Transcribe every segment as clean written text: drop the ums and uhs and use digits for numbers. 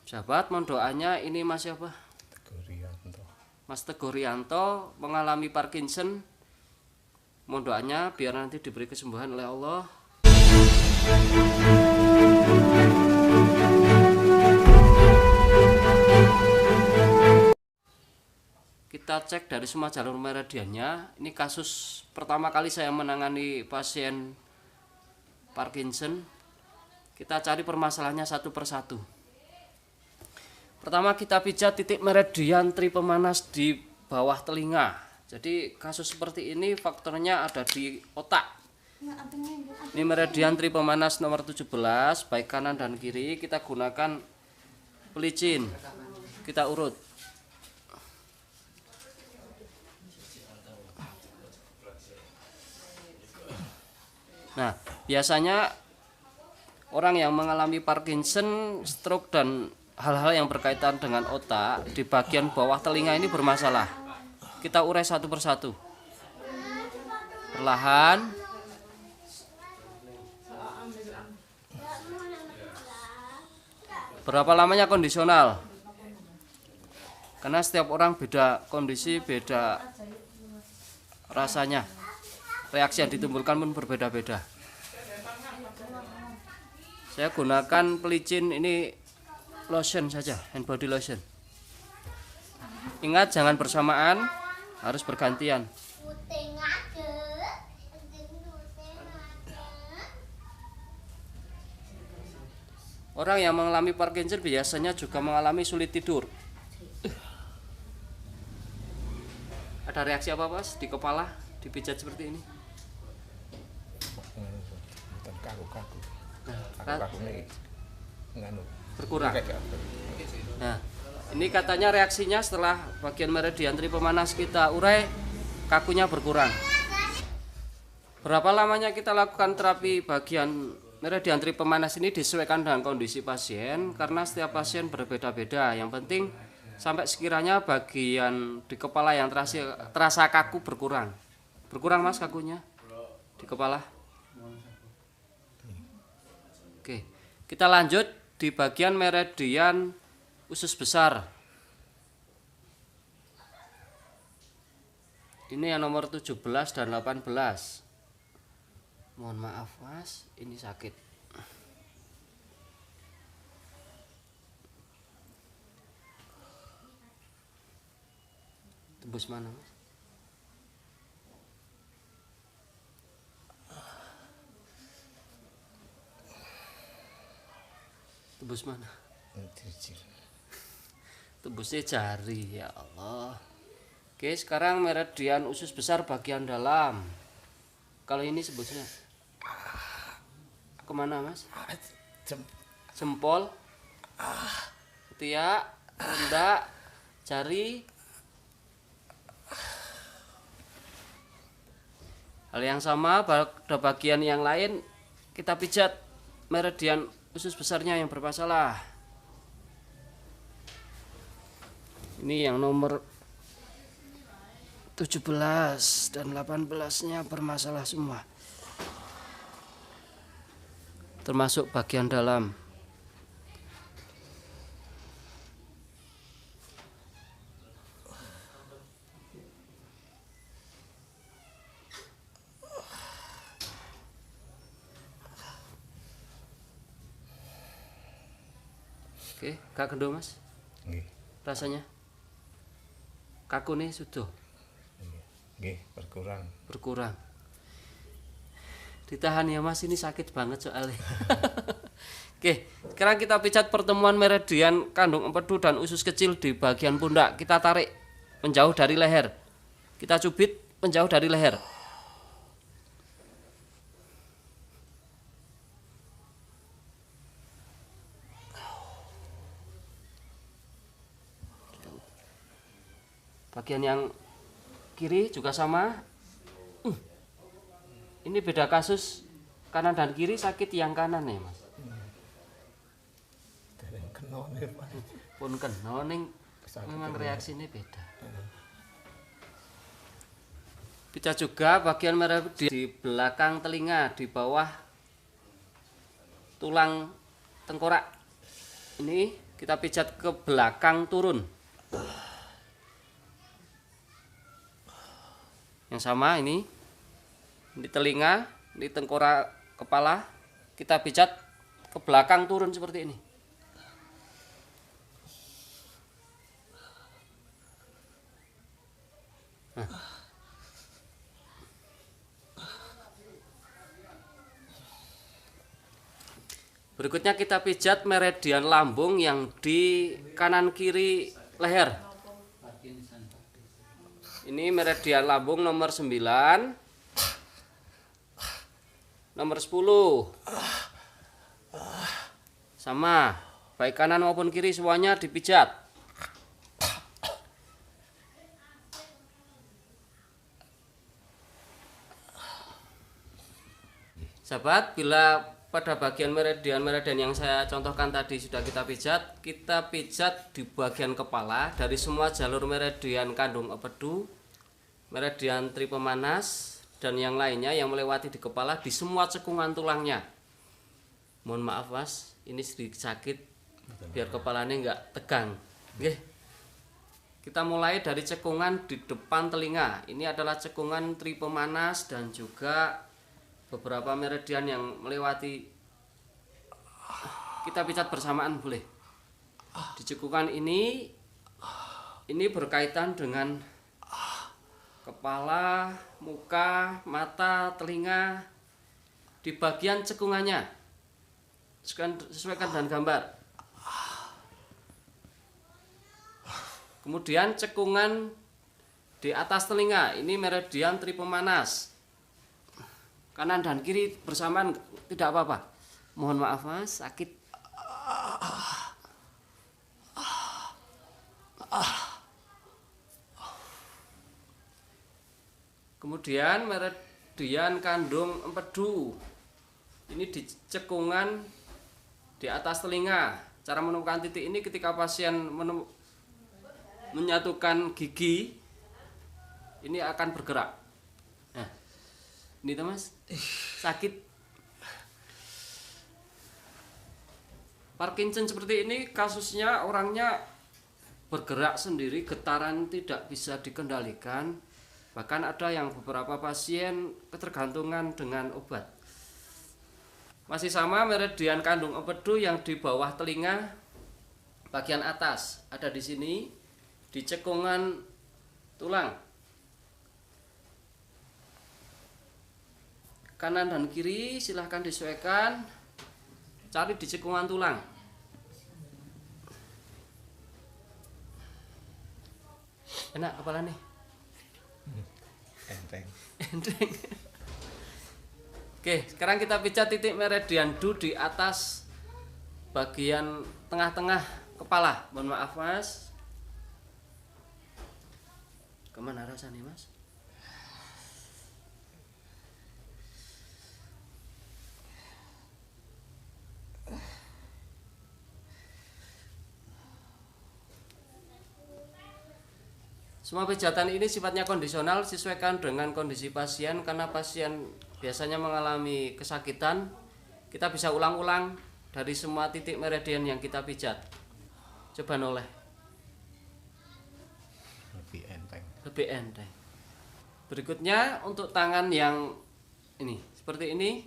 Sahabat, mohon doanya. Ini Mas siapa? Tegurianto. Mas Teguh Rianto mengalami Parkinson. Mohon doanya biar nanti diberi kesembuhan oleh Allah. Kita cek dari semua jalur meridiannya. Ini kasus pertama kali saya menangani pasien Parkinson. Kita cari permasalahannya satu persatu. Pertama kita pijat titik meridian tripemanas di bawah telinga. Jadi kasus seperti ini faktornya ada di otak. Ini meridian tripemanas nomor 17, baik kanan dan kiri. Kita gunakan pelicin. Kita urut. Nah, biasanya orang yang mengalami Parkinson, stroke dan hal-hal yang berkaitan dengan otak di bagian bawah telinga ini bermasalah. Kita urai satu persatu. Perlahan. Berapa lamanya kondisional? Karena setiap orang beda kondisi, beda rasanya. Reaksi yang ditimbulkan pun berbeda-beda. Saya gunakan pelicin ini lotion saja, hand body lotion. Ingat jangan bersamaan, harus bergantian. Orang yang mengalami Parkinson biasanya juga mengalami sulit tidur. Ada reaksi apa Mas di kepala dipijat seperti ini? Kaku-kaku. Nah, Kaku ini berkurang. Nah, ini katanya reaksinya setelah bagian meridian tripemanas kita urai, kakunya berkurang. Berapa lamanya kita lakukan terapi bagian meridian tripemanas ini disesuaikan dengan kondisi pasien, karena setiap pasien berbeda-beda. Yang penting sampai sekiranya bagian di kepala yang terasa kaku berkurang. Berkurang Mas kakunya di kepala. Oke, kita lanjut di bagian meridian usus besar. Ini yang nomor 17 dan 18. Mohon maaf Mas, ini sakit. Tembus mana Mas? Tembus mana? Tembusnya jari, ya Allah. Oke, sekarang meridian usus besar bagian dalam. Kalau ini sebutnya kemana Mas? Jempol, ketiak, pundak, jari. Hal yang sama pada bagian yang lain kita pijat meridian usus besarnya yang bermasalah. Ini yang nomor 17 dan 18-nya bermasalah semua. Termasuk bagian dalam. Oke, Kak Kendo Mas. Rasanya kaku nih sudah. Berkurang. Ditahan ya Mas, ini sakit banget soalnya. Oke, sekarang kita pijat pertemuan meridian kandung empedu dan usus kecil di bagian pundak. Kita tarik menjauh dari leher. Kita cubit menjauh dari leher. Bagian yang kiri juga sama. Ini beda kasus, kanan dan kiri sakit yang kanan ya Mas. Pun kena ning memang reaksinya beda. Kita juga bagian meridian di belakang telinga, di bawah tulang tengkorak. Ini kita pijat ke belakang turun. Yang sama ini di telinga, di tengkorak kepala, kita pijat ke belakang turun seperti ini. Nah. Berikutnya kita pijat meridian lambung yang di kanan kiri leher. Ini meridian lambung nomor 9, nomor 10. Sama, baik kanan maupun kiri semuanya dipijat. Sahabat, bila pada bagian meridian yang saya contohkan tadi sudah kita pijat di bagian kepala dari semua jalur meridian kandung empedu, meridian tripemanas, dan yang lainnya yang melewati di kepala di semua cekungan tulangnya. Mohon maaf Mas, ini sedikit sakit, biar kepalanya nggak tegang. Oke. Kita mulai dari cekungan di depan telinga. Ini adalah cekungan tripemanas dan juga beberapa meridian yang melewati. Kita pijat bersamaan boleh. Di cekungan ini berkaitan dengan kepala, muka, mata, telinga. Di bagian cekungannya sesuaikan dengan gambar. Kemudian cekungan di atas telinga, ini meridian tripemanas. Kanan dan kiri bersamaan tidak apa-apa. Mohon maaf Mas, sakit. Kemudian meridian kandung empedu. Ini di cekungan di atas telinga. Cara menemukan titik ini ketika pasien menyatukan gigi, ini akan bergerak. Nah, ini tuh Mas, sakit. Parkinson seperti ini kasusnya orangnya bergerak sendiri, getaran tidak bisa dikendalikan. Bahkan ada yang beberapa pasien ketergantungan dengan obat. Masih sama meridian kandung empedu yang di bawah telinga bagian atas. Ada di sini, di cekungan tulang. Kanan dan kiri silahkan disesuaikan. Cari di cekungan tulang. Enak kepala nih? Enteng. Enteng. Oke, sekarang kita pijat titik meridian du di atas bagian tengah-tengah kepala. Mohon maaf Mas. Kemana rasanya Mas? Semua pijatan ini sifatnya kondisional, sesuaikan dengan kondisi pasien. Karena pasien biasanya mengalami kesakitan, kita bisa ulang-ulang dari semua titik meridian yang kita pijat. Coba noleh. Lebih enteng. Lebih enteng. Berikutnya untuk tangan yang ini, seperti ini,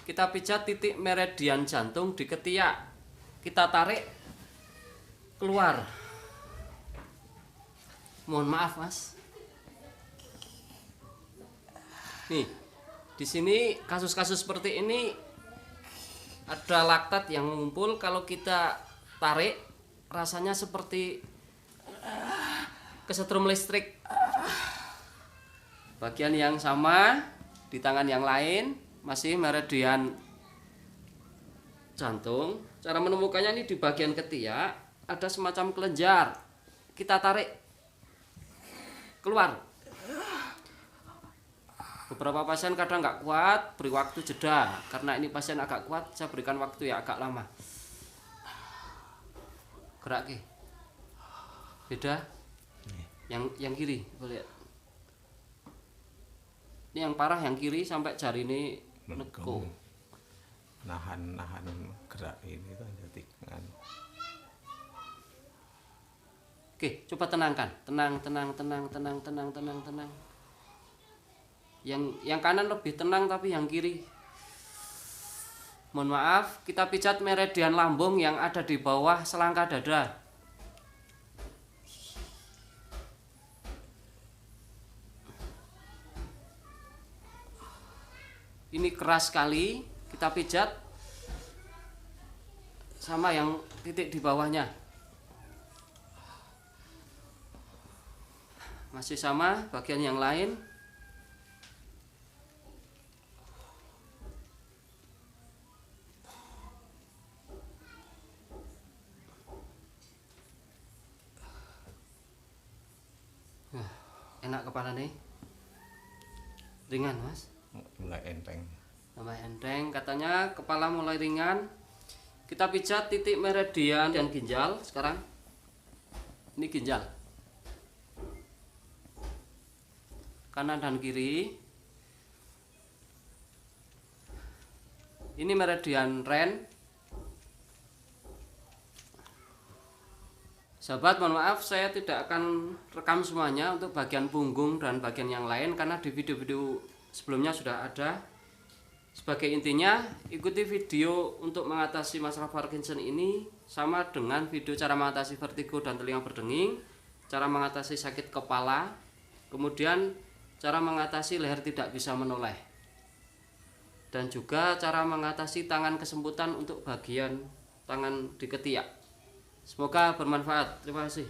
kita pijat titik meridian jantung di ketiak. Kita tarik keluar. Mohon maaf Mas. Nih, di sini kasus-kasus seperti ini ada laktat yang mengumpul. Kalau kita tarik, rasanya seperti kesetrum listrik. Bagian yang sama di tangan yang lain masih meridian jantung. Cara menemukannya ini di bagian ketiak ada semacam kelenjar. Kita tarik keluar. Beberapa pasien kadang nggak kuat, beri waktu jeda. Karena ini pasien agak kuat, saya berikan waktu ya agak lama. Gerak ke. Beda. Yang kiri, boleh. Ini yang parah yang kiri sampai jari ini neko. Nahan gerak ini kan jadi kan. Oke, coba tenangkan. Tenang. Yang kanan lebih tenang tapi yang kiri. Mohon maaf, kita pijat meridian lambung yang ada di bawah selangkah dada. Ini keras sekali, kita pijat sama yang titik di bawahnya. Masih sama bagian yang lain. Enak kepala nih. Ringan, Mas. Mulai enteng. Mulai enteng, katanya kepala mulai ringan. Kita pijat titik meridian dan ginjal sekarang. Ini ginjal. Kanan dan kiri. Ini meridian ren. Sahabat, mohon maaf saya tidak akan rekam semuanya untuk bagian punggung dan bagian yang lain karena di video-video sebelumnya sudah ada. Sebagai intinya, ikuti video untuk mengatasi masalah Parkinson ini sama dengan video cara mengatasi vertigo dan telinga berdenging, cara mengatasi sakit kepala, kemudian cara mengatasi leher tidak bisa menoleh, dan juga cara mengatasi tangan kesemputan untuk bagian tangan di ketiak. Semoga bermanfaat. Terima kasih.